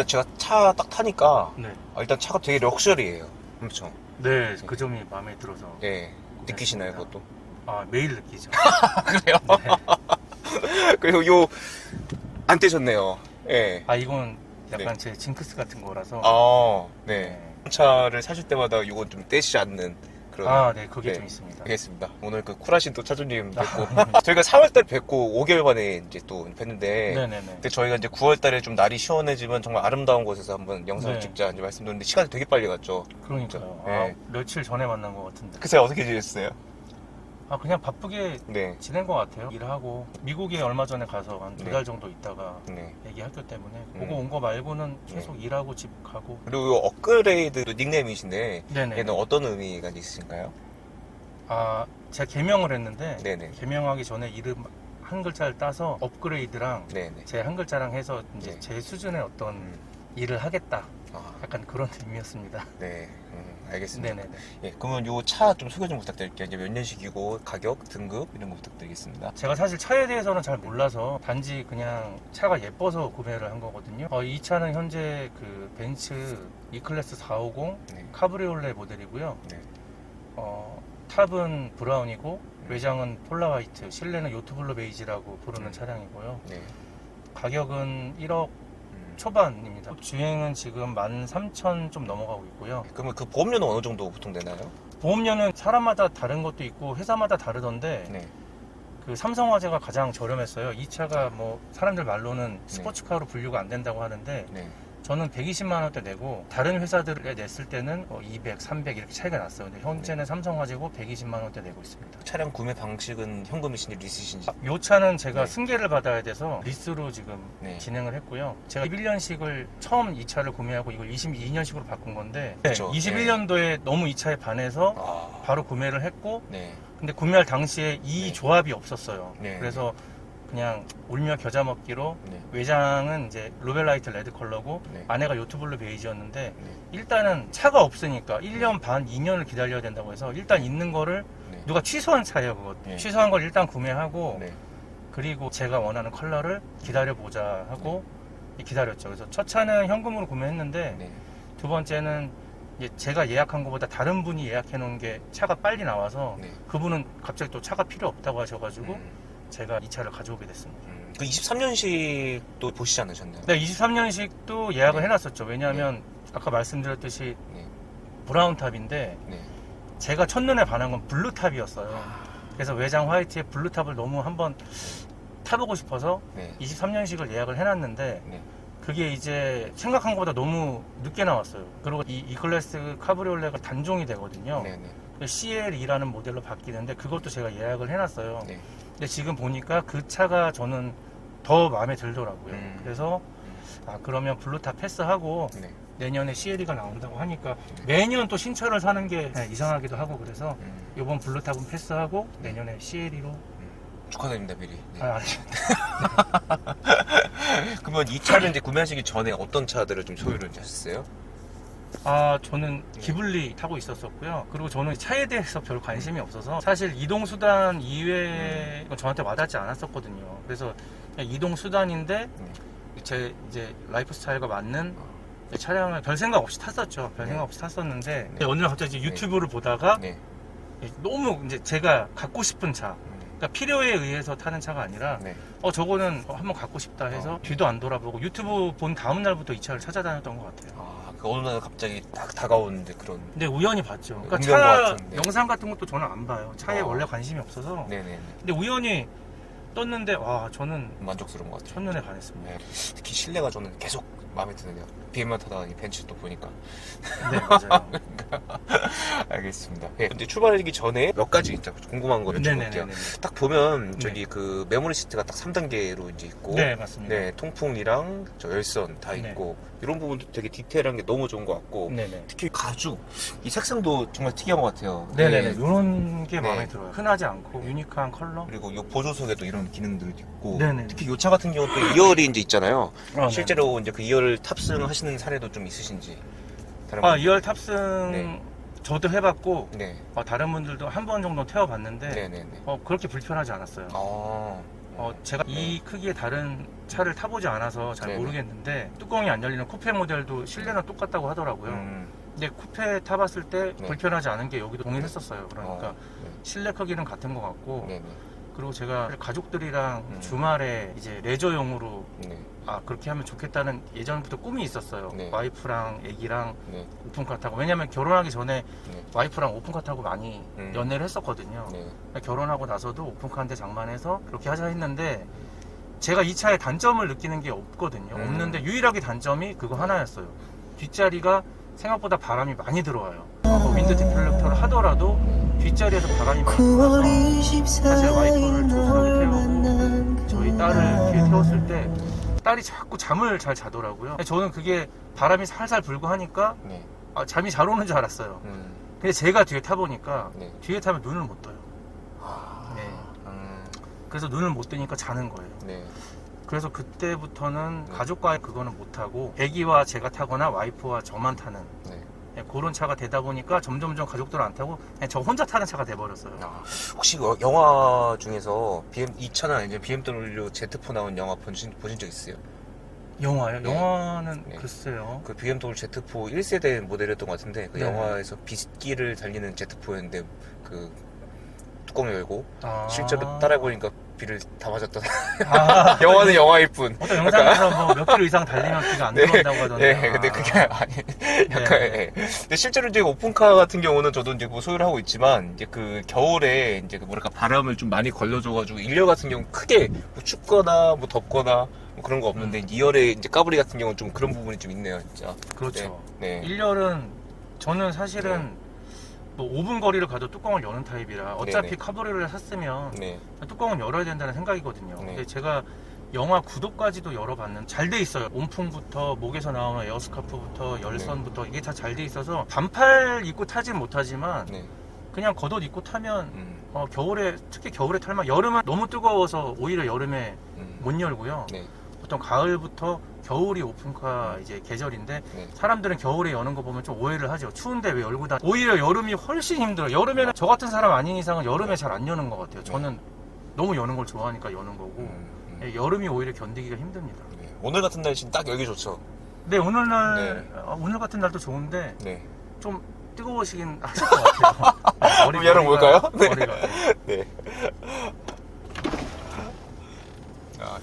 제가 차 딱 타니까 네. 일단 차가 되게 럭셔리해요. 엄청. 네, 그 점이 마음에 들어서. 네. 느끼시나요, 그것도? 아, 매일 느끼죠. 그래요? 네. 그리고 요, 안 떼셨네요. 예. 아, 이건 약간 네. 제 징크스 같은 거라서. 네. 차를 사실 때마다 요건 좀 떼시지 않는 그런. 아, 네, 그게 네. 좀 있습니다. 알겠습니다. 오늘 그 쿨하신 또 차주님 뵙고. 저희가 4월달 뵙고 5개월 만에 이제 또 뵀는데. 네네네. 근데 저희가 이제 9월달에 좀 날이 시원해지면 정말 아름다운 곳에서 한번 영상을 네. 찍자 이제 말씀드렸는데 시간이 되게 빨리 갔죠. 그러니까요. 네. 아, 며칠 전에 만난 것 같은데. 그새 어떻게 지냈어요? 아, 그냥 바쁘게 네. 지낸 것 같아요. 일하고. 미국에 얼마 전에 가서 한 두 네. 달 정도 있다가 네. 애기 학교 때문에 보고 온 거 말고는 계속 일하고 집 가고. 그리고 요 업그레이드 닉네임이신데 네네. 얘는 어떤 의미가 있으신가요? 아, 제가 개명을 했는데 네네. 개명하기 전에 이름 한 글자를 따서 업그레이드랑 네네. 제 한 글자랑 해서 이제 네. 제 수준의 어떤 일을 하겠다. 아, 약간 그런 의미였습니다. 네. 알겠습니다. 네네네. 예, 그러면 요 차 좀 소개 좀 부탁드릴게요. 이제 몇 년식이고 가격, 등급 이런 거 부탁드리겠습니다. 제가 사실 차에 대해서는 잘 몰라서 단지 그냥 차가 예뻐서 구매를 한 거거든요. 이 차는 현재 그 벤츠 E클래스 450 네. 카브리올레 모델이고요. 네. 탑은 브라운이고 외장은 폴라 화이트, 실내는 요트블루 베이지라고 부르는 네. 차량이고요. 네. 가격은 1억 음. 초반입니다. 주행은 지금 13,000 좀 넘어가고 있고요. 그러면 그 보험료는 어느 정도 보통 되나요? 보험료는 사람마다 다른 것도 있고 회사마다 다르던데 네. 그 삼성화재가 가장 저렴했어요. 이 차가 뭐 사람들 말로는 스포츠카로 분류가 안 된다고 하는데 네. 저는 120만 원대 내고 다른 회사들에 냈을 때는 200, 300 이렇게 차이가 났어요. 근데 현재는 삼성화재고 120만 원대 내고 있습니다. 차량 구매 방식은 현금이신지 리스신지? 이 차는 제가 네. 승계를 받아야 돼서 리스로 지금 네. 진행을 했고요. 제가 21년식을 처음 이 차를 구매하고 이걸 22년식으로 바꾼 건데 그쵸. 21년도에 너무 이 차에 반해서 아. 바로 구매를 했고 네. 근데 구매할 당시에 이 네. 조합이 없었어요. 네. 그래서 그냥 울며 겨자 먹기로 네. 외장은 이제 로벨라이트 레드 컬러고 네. 안에가 요트블루 베이지였는데 네. 일단은 차가 없으니까 1년 반, 2년을 기다려야 된다고 해서 일단 있는 거를 네. 누가 취소한 차예요, 그거. 네. 취소한 걸 일단 구매하고 네. 그리고 제가 원하는 컬러를 기다려보자 하고 기다렸죠. 그래서 첫 차는 현금으로 구매했는데 네. 두 번째는 이제 제가 예약한 것보다 다른 분이 예약해 놓은 게 차가 빨리 나와서 네. 그분은 갑자기 또 차가 필요 없다고 하셔가지고 음. 제가 이 차를 가져오게 됐습니다. 그 23년식도 보시지 않으셨나요? 네, 23년식도 예약을 네. 해놨었죠. 왜냐하면 아까 말씀드렸듯이 네. 브라운 탑인데 네. 제가 첫눈에 반한 건 블루 탑이었어요. 그래서 외장 화이트에 블루 탑을 너무 한번 타보고 싶어서 네. 23년식을 예약을 해놨는데 네. 그게 이제 생각한 것보다 너무 늦게 나왔어요. 그리고 이 E클래스 카브리올레가 단종이 되거든요. 네. 네. CLE라는 모델로 바뀌는데 그것도 제가 예약을 해놨어요. 네. 근데 지금 보니까 그 차가 저는 더 마음에 들더라고요. 그래서 그러면 블루탑 패스하고 네. 내년에 CLE가 나온다고 하니까 매년 또 신차를 사는 게 이상하기도 하고 그래서 이번 블루탑은 패스하고 내년에 CLE로 축하드립니다, 미리. 네. 아닙니다. 그러면 이 차를 이제 구매하시기 전에 어떤 차들을 좀 소유를 하셨어요? 저는 기블리 타고 있었었고요. 그리고 저는 차에 대해서 별 관심이 없어서 사실 이동수단 이외에 저한테 와닿지 않았었거든요. 그래서 그냥 이동수단인데 제 이제 라이프 스타일과 맞는 차량을 별 생각 없이 탔었죠. 별 생각 없이 탔었는데 어느 날 갑자기 이제 유튜브를 보다가 네. 너무 이제 제가 갖고 싶은 차, 그러니까 필요에 의해서 타는 차가 아니라 네. 저거는 한번 갖고 싶다 해서 뒤도 안 돌아보고 유튜브 본 다음 날부터 이 차를 찾아다녔던 것 같아요. 그 어느 날 갑자기 딱 다가오는데 그런. 근데 우연히 봤죠. 그러니까 운명 차 같은데. 영상 같은 것도 저는 안 봐요. 차에 원래 관심이 없어서. 네네. 근데 우연히 떴는데 와 저는 만족스러운 것 같아요. 첫눈에 반했습니다. 네. 특히 실내가 저는 계속 마음에 드네요. BM만 타다가 이 벤츠 또 보니까. 네 맞아요. 알겠습니다. 네. 근데 출발하기 전에 몇 가지 진짜 궁금한 거 여쭤볼게요. 네네네. 딱 보면 네. 저기 그 메모리 시트가 딱 3단계로 이제 있고. 네 맞습니다. 네, 통풍이랑 저 열선 다 네. 있고 이런 부분도 되게 디테일한 게 너무 좋은 것 같고 네네. 특히 가죽 이 색상도 정말 특이한 것 같아요. 네네네. 네. 이런 게 마음에 네. 들어요. 흔하지 않고 유니크한 컬러. 그리고 이 보조석에도 이런 기능들도 있고 네네. 특히 이 차 같은 경우는 또 2열이 이제 있잖아요. 네. 실제로 이제 그 2열 탑승하시는 사례도 좀 있으신지. 다른 2열 탑승 네. 저도 해봤고 네. 다른 분들도 한 번 정도 태워봤는데 네네네. 그렇게 불편하지 않았어요. 제가 이 크기의 다른 차를 타보지 않아서 잘 네네. 모르겠는데 뚜껑이 안 열리는 쿠페 모델도 실내는 똑같다고 하더라고요. 근데 쿠페 타봤을 때 네. 불편하지 않은 게 여기도 동일했었어요. 그러니까 네. 실내 크기는 같은 것 같고 네네. 그리고 제가 가족들이랑 주말에 이제 레저용으로 네. 그렇게 하면 좋겠다는 예전부터 꿈이 있었어요. 네. 와이프랑 애기랑 네. 오픈카 타고. 왜냐면 결혼하기 전에 네. 와이프랑 오픈카 타고 많이 연애를 했었거든요. 네. 결혼하고 나서도 오픈카 한 대 장만해서 그렇게 하자 했는데 제가 이 차의 단점을 느끼는 게 없거든요. 없는데 유일하게 단점이 그거 하나였어요. 뒷자리가 생각보다 바람이 많이 들어와요. 윈드 디플렉터를 하더라도 뒷자리에서 바람이 많이 들어와서 사실 와이프를 조수석에 태우고 저희 딸을 뒤에 태웠을 때 딸이 자꾸 잠을 잘 자더라고요. 저는 그게 바람이 살살 불고 하니까 네. 잠이 잘 오는 줄 알았어요. 근데 제가 뒤에 타보니까 네. 뒤에 타면 눈을 못 떠요. 아, 네. 그래서 눈을 못 뜨니까 자는 거예요. 네. 그래서 그때부터는 네. 가족과의 그거는 못하고 애기와 제가 타거나 와이프와 저만 타는 네. 그런 차가 되다 보니까 점점점 가족들 안 타고 그냥 저 혼자 타는 차가 돼버렸어요. 혹시 영화 중에서 이 차나 아니면 BMW Z4 나온 영화 보신 적 있어요? 영화요? 네. 영화는 네. 글쎄요. 그 BMW Z4 1세대 모델이었던 것 같은데 그 네. 영화에서 빗길을 달리는 Z4였는데 그 뚜껑 열고 실제로 따라해보니까 비를 다 맞았던 영화는 영화일 뿐. 어떤 영상에서 뭐 몇 킬로 이상 달리면 비가 안 들어온다고 하던데. 네, 근데 그게 아니, 약간, 네. 근데 실제로 이제 오픈카 같은 경우는 저도 이제 뭐 소유를 하고 있지만, 이제 그 겨울에 이제 그 뭐랄까 바람을 좀 많이 걸려줘가지고, 1열 같은 경우 크게 뭐 춥거나 뭐 덥거나 뭐 그런 거 없는데, 2열에 이제 까브리 같은 경우는 좀 그런 부분이 좀 있네요, 진짜. 그렇죠. 네. 1열은 저는 사실은 뭐 5분 거리를 가도 뚜껑을 여는 타입이라 어차피 네네. 카브리를 샀으면 네. 뚜껑은 열어야 된다는 생각이거든요. 네. 근데 제가 영화 구도까지도 열어봤는데 잘 돼 있어요. 온풍부터 목에서 나오는 에어스카프부터 열선부터 이게 다 잘 돼 있어서 반팔 입고 타진 못하지만 네. 그냥 겉옷 입고 타면 겨울에 특히 겨울에 탈만 여름은 너무 뜨거워서 오히려 여름에 못 열고요. 네. 보통 가을부터 겨울이 오픈카 이제 계절인데 네. 사람들은 겨울에 여는 거 보면 좀 오해를 하죠. 추운데 왜 열고 다 오히려 여름이 훨씬 힘들어요. 여름에는 저 같은 사람 아닌 이상은 여름에 잘 안 여는 것 같아요. 저는 너무 여는 걸 좋아하니까 여는 거고 여름이 오히려 견디기가 힘듭니다. 네. 오늘 같은 날 지금 딱 열기 좋죠. 네, 오늘날 네. 오늘 같은 날도 좋은데 네. 좀 뜨거우시긴 하실 것 같아요. 그럼 열어볼까요? 네. 머리가. 네.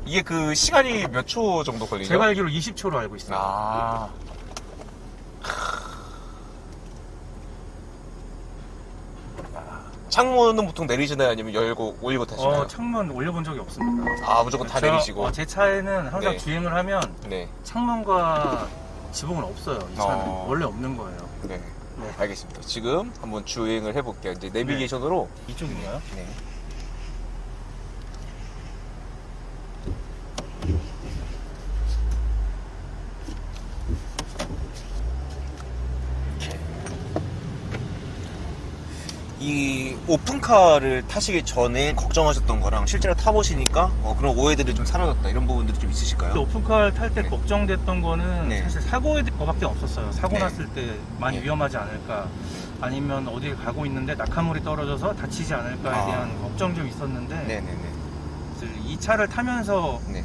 이게 그 시간이 몇 초 정도 걸리죠? 제가 알기로 20초로 알고 있어요. 창문은 보통 내리시나요? 아니면 열고 올리고 타시나요? 창문 올려본 적이 없습니다. 무조건 다 내리시고. 제 차에는 항상 네. 주행을 하면 네. 창문과 지붕은 없어요. 이 차는 원래 없는 거예요. 네. 네. 알겠습니다. 지금 한번 주행을 해볼게요. 이제 내비게이션으로. 이쪽인가요? 네. 이 오픈카를 타시기 전에 걱정하셨던 거랑 실제로 타보시니까 그런 오해들이 좀 사라졌다 이런 부분들이 좀 있으실까요? 오픈카를 탈 때 네. 걱정됐던 거는 네. 사실 사고에 대한 거밖에 없었어요. 사고 네. 났을 때 많이 네. 위험하지 않을까, 아니면 어딜 가고 있는데 낙하물이 떨어져서 다치지 않을까에 대한 걱정 좀 있었는데 네네네. 이 차를 타면서 네.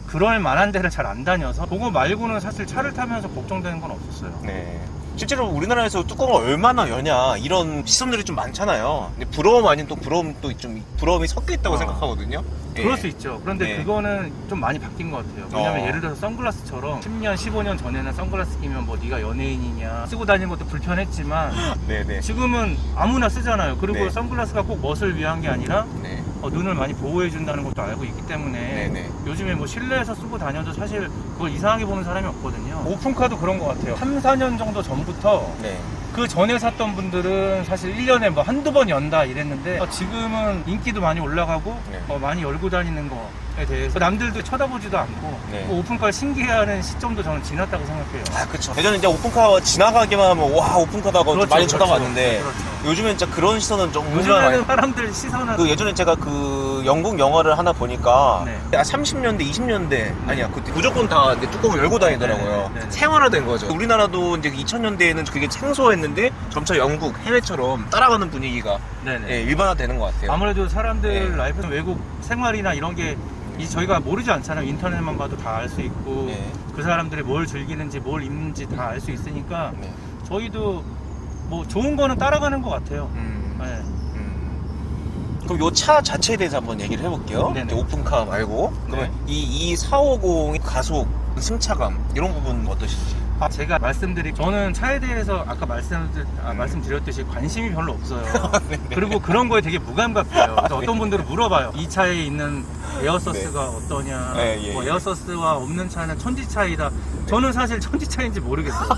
그럴 만한 데를 잘 안 다녀서 그거 말고는 사실 차를 타면서 걱정되는 건 없었어요. 네. 실제로 우리나라에서 뚜껑을 얼마나 여냐 이런 시선들이 좀 많잖아요. 근데 부러움 아닌 또 부러움도 좀 부러움이 섞여 있다고 생각하거든요. 그럴 수 있죠. 그런데 네. 그거는 좀 많이 바뀐 것 같아요. 왜냐면 예를 들어서 선글라스처럼 10년, 15년 전에는 선글라스 끼면 뭐 네가 연예인이냐 쓰고 다니는 것도 불편했지만 네네. 지금은 아무나 쓰잖아요. 그리고 네. 선글라스가 꼭 멋을 위한 게 아니라 네. 눈을 많이 보호해 준다는 것도 알고 있기 때문에 네네. 요즘에 뭐 실내에서 쓰고 다녀도 사실 그걸 이상하게 보는 사람이 없거든요. 오픈카도 그런 것 같아요. 3, 4년 정도 전부터 네. 그 전에 샀던 분들은 사실 1년에 뭐 한두 번 연다 이랬는데 지금은 인기도 많이 올라가고 네. 많이 열고 다니는 거에 대해서 남들도 쳐다보지도 않고 네. 오픈카를 신기해하는 시점도 저는 지났다고 생각해요. 그쵸. 예전에 이제 오픈카 지나가기만 하면 와 오픈카다고 그렇죠, 많이 그렇죠. 쳐다봤는데 그렇죠. 요즘엔 진짜 그런 시선은 좀 요즘에는 사람들 시선은 예전에 제가 그 그 영국 영화를 하나 보니까 네. 30년대, 20년대 아니야 그때 무조건 다 이제 뚜껑을 열고 다니더라고요. 네. 생활화된 거죠. 우리나라도 이제 2000년대에는 그게 생소했는데 점차 영국, 해외처럼 따라가는 분위기가 네네. 예, 일반화되는 것 같아요. 아무래도 사람들 네. 라이프는 외국 생활이나 이런 게 이제 저희가 모르지 않잖아요. 인터넷만 봐도 다 알 수 있고 네. 그 사람들이 뭘 즐기는지 뭘 입는지 다 알 수 있으니까 네. 저희도 뭐 좋은 거는 따라가는 것 같아요. 네. 그럼 요 차 자체에 대해서 한번 얘기를 해볼게요. 네네. 이제 오픈카 말고. 그러면 네. 이 450 가속, 승차감 이런 부분 어떠신지? 제가 저는 차에 대해서 아까 말씀드렸듯이 관심이 별로 없어요. 그리고 그런 거에 되게 무감각해요. 그래서 어떤 분들은 물어봐요. 이 차에 있는 에어서스가 어떠냐. 네, 예, 뭐 예. 에어서스와 없는 차는 천지차이다. 저는 사실 천지차인지 모르겠어요.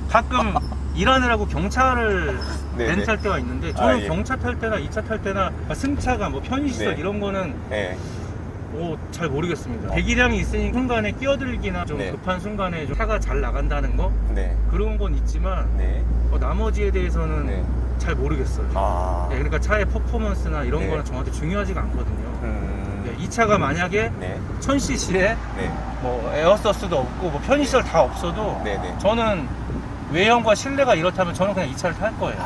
가끔 일하느라고 경차를 네네. 렌트할 때가 있는데 저는 아, 예. 경차 탈 때나 이 차 탈 때나 승차감, 뭐 편의시설 네. 이런 거는 네. 잘 모르겠습니다. 배기량이 있으니 순간에 끼어들기나 좀 네. 급한 순간에 좀 차가 잘 나간다는 거 네. 그런 건 있지만 네. 나머지에 대해서는 네. 잘 모르겠어요. 아. 네, 그러니까 차의 퍼포먼스나 이런 네. 거는 저한테 중요하지가 않거든요. 네, 이 차가 만약에 네. 1000cc에 네. 뭐 에어서스도 없고 뭐 편의시설 다 없어도 네. 네. 저는 외형과 실내가 이렇다면 저는 그냥 이 차를 탈 거예요.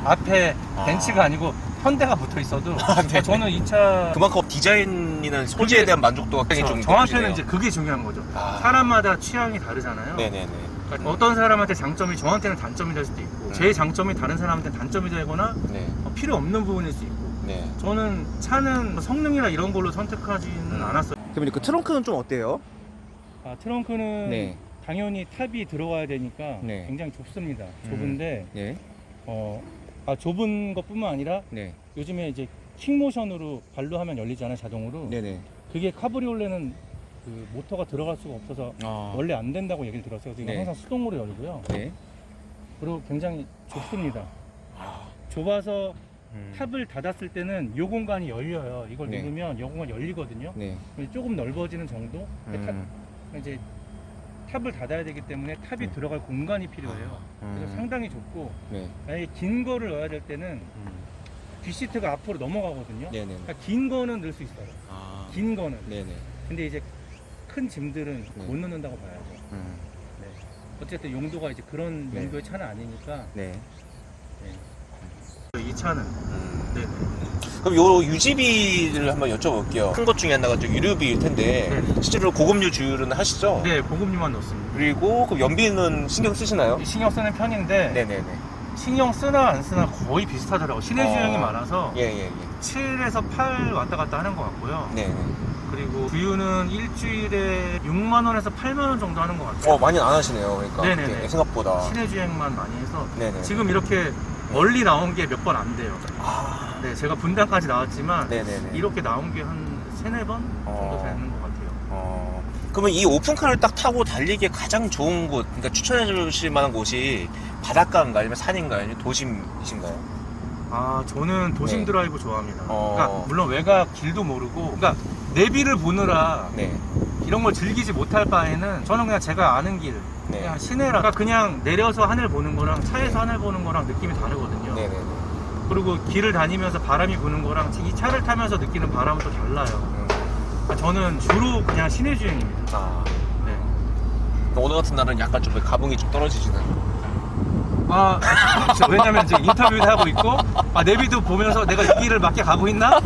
앞에 벤츠가 아니고 현대가 붙어 있어도 네. 저는 이 차 그만큼 디자인이나 소재에 그게- 대한 만족도가 굉장히 좀 저한테는 높으시네요. 이제 그게 중요한 거죠. 아. 사람마다 취향이 다르잖아요. 네네네. 그러니까 어떤 사람한테 장점이 저한테는 단점이 될 수도 있고 제 장점이 다른 사람한테 단점이 되거나 네. 필요 없는 부분일 수 있고 네. 저는 차는 성능이나 이런 걸로 선택하지는 않았어요. 그럼 그 트렁크는 좀 어때요? 트렁크는 네. 당연히 탑이 들어가야 되니까 네. 굉장히 좁습니다. 좁은데 네. 좁은 것뿐만 아니라 네. 요즘에 이제 킥모션으로 발로 하면 열리잖아요, 자동으로. 네네. 그게 카브리올레는 그 모터가 들어갈 수가 없어서 원래 안 된다고 얘기를 들었어요. 그래서 이거 네. 항상 수동으로 열고요. 네. 그리고 굉장히 좁습니다. 좁아서 탑을 닫았을 때는 이 공간이 열려요. 이걸 네. 누르면 이 공간이 열리거든요. 네. 조금 넓어지는 정도? 이제 탑을 닫아야 되기 때문에 탑이 들어갈 공간이 필요해요. 그래서 상당히 좁고 네. 만약에 긴 거를 넣어야 될 때는 뒷시트가 앞으로 넘어가거든요. 네네. 그러니까 긴 거는 넣을 수 있어요. 긴 거는. 네네. 근데 이제 큰 짐들은 네. 못 넣는다고 봐야죠. 네. 어쨌든 용도가 이제 그런 네. 용도의 차는 아니니까 네. 이 차는 네. 그럼 요 유지비를 한번 여쭤볼게요. 큰 것 중에 하나가 좀 유류비일 텐데 네. 실제로 고급류 주유는 하시죠? 네, 보급류만 넣습니다. 그리고 그 연비는 신경 쓰시나요? 신경 쓰는 편인데 네네네. 신경 쓰나 안 쓰나 거의 비슷하더라고요. 시내 주행이 많아서 예예예. 7에서 8 왔다 갔다 하는 것 같고요. 네네. 그리고 주유는 일주일에 6만 원에서 8만 원 정도 하는 것 같아요. 많이 안 하시네요. 그러니까 네네네. 그게 생각보다. 시내 주행만 많이 해서 네네. 지금 이렇게 멀리 나온 게 몇 번 안 돼요. 아. 네, 제가 분당까지 나왔지만 네네네. 이렇게 나온 게 한 3, 4번 정도 되는 것 같아요. 그러면 이 오픈카를 딱 타고 달리기에 가장 좋은 곳, 그러니까 추천해 주실 만한 곳이 바닷가인가요? 아니면 산인가요? 아니면 도심이신가요? 저는 도심 네. 드라이브 좋아합니다. 어. 그러니까 물론 외곽 길도 모르고, 그러니까 내비를 보느라 네. 이런 걸 즐기지 못할 바에는 저는 그냥 제가 아는 길, 네. 그냥 시내라 그냥 내려서 하늘 보는 거랑 차에서 네. 하늘 보는 거랑 느낌이 다르거든요. 네네네. 그리고 길을 다니면서 바람이 부는 거랑 이 차를 타면서 느끼는 바람은 또 달라요. 그러니까 저는 주로 그냥 시내 주행입니다. 네. 오늘 같은 날은 약간 좀 가봉이 좀 떨어지시나요? 그렇죠. 왜냐면 이제 인터뷰도 하고 있고, 내비도 보면서 내가 이 길을 맞게 가고 있나?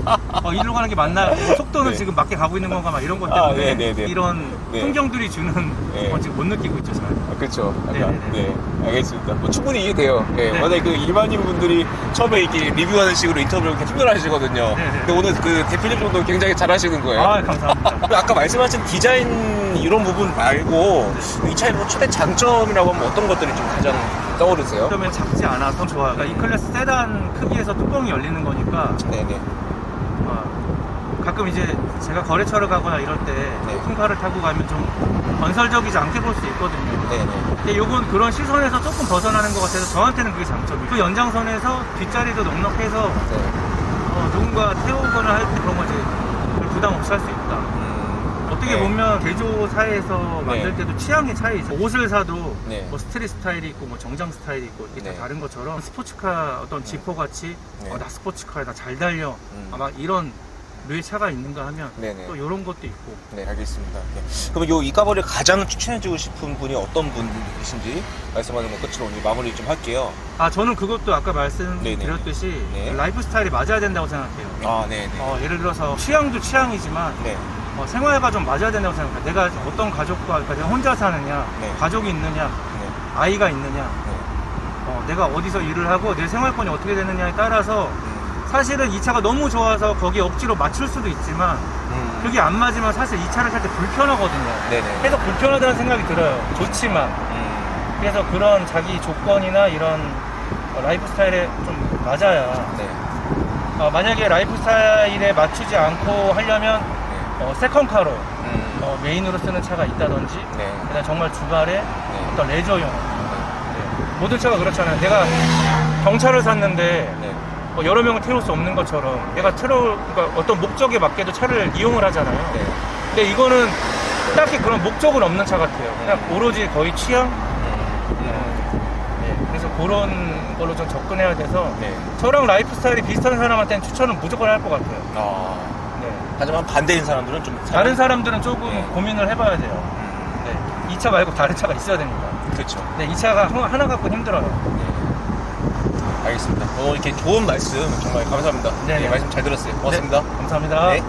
이리로 가는 게 맞나? 속도는 네. 지금 맞게 가고 있는 건가? 막 이런 것 때문에 네네네. 이런 네. 풍경들이 주는 네. 건 지금 못 느끼고 있죠, 잘. 그렇죠. 네네네. 네, 알겠습니다. 뭐 충분히 이해돼요. 네. 네. 만약에 그 일반인 분들이 처음에 이렇게 리뷰하는 식으로 인터뷰를 이렇게 힘들어 하시거든요. 네네. 근데 오늘 그 대표님 정도 굉장히 잘 하시는 거예요. 감사합니다. 아까 말씀하신 디자인 이런 부분 말고 이 차의 뭐 최대 장점이라고 하면 어떤 것들이 좀 가장 떠오르세요? 그러면 작지 않아서 좋아요. 그러니까 이 클래스 세단 크기에서 뚜껑이 열리는 거니까 네네. 가끔 이제 제가 거래처를 가거나 이럴 때 네. 오픈카를 타고 가면 좀 건설적이지 않게 볼 수 있거든요. 네네. 근데 요건 그런 시선에서 조금 벗어나는 것 같아서 저한테는 그게 장점이에요. 그 연장선에서 뒷자리도 넉넉해서 네. 누군가 태우거나 할 때 그런 거지 부담 없이 할 수 있다. 어떻게 네. 보면 제조사에서 만들 네. 때도 취향의 차이죠. 옷을 사도 네. 뭐 스트릿 스타일이 있고 뭐 정장 스타일이 있고 이게 네. 다 다른 것처럼 스포츠카 어떤 지퍼 같이 네. 나 스포츠카에 나 잘 달려 음. 막 이런 왜 차가 있는가 하면 네네. 또 이런 것도 있고. 네, 알겠습니다. 네. 그러면 요 이카버리를 가장 추천해주고 싶은 분이 어떤 분이신지 말씀하는 것 끝으로 오늘 마무리 좀 할게요. 아, 저는 그것도 아까 말씀드렸듯이 네. 라이프 스타일이 맞아야 된다고 생각해요. 아, 네네. 예를 들어서 취향도 취향이지만 네. 생활과 좀 맞아야 된다고 생각해요. 내가 어떤 가족과, 그러니까 내가 혼자 사느냐, 네. 가족이 있느냐, 네. 아이가 있느냐, 네. 내가 어디서 일을 하고 내 생활권이 어떻게 되느냐에 따라서 사실은 이 차가 너무 좋아서 거기에 억지로 맞출 수도 있지만 그게 안 맞으면 사실 이 차를 탈 때 불편하거든요. 네네. 계속 불편하다는 생각이 들어요. 좋지만. 그래서 그런 자기 조건이나 이런 라이프 스타일에 좀 맞아야. 네. 만약에 라이프 스타일에 맞추지 않고 하려면 세컨카로 메인으로 쓰는 차가 있다든지 네. 그다음 정말 주말에 네. 어떤 레저용. 네. 모든 차가 그렇잖아요. 내가 경차를 샀는데 네. 여러 명을 태울 수 없는 것처럼 내가 그러니까 어떤 목적에 맞게도 차를 이용을 하잖아요. 네. 근데 이거는 딱히 그런 목적은 없는 차 같아요. 그냥 오로지 거의 취향? 네. 그래서 그런 걸로 좀 접근해야 돼서 네. 저랑 라이프 스타일이 비슷한 사람한테는 추천은 무조건 할 것 같아요. 아. 네. 하지만 반대인 사람들은 좀 다른 사람들은 조금 네. 고민을 해봐야 돼요. 네. 이 차 말고 다른 차가 있어야 됩니다. 그렇죠. 네, 이 차가 하나 갖고는 힘들어요. 네. 알겠습니다. 오늘 이렇게 좋은 말씀 정말 감사합니다. 네. 네, 말씀 잘 들었어요. 고맙습니다. 네, 감사합니다. 네.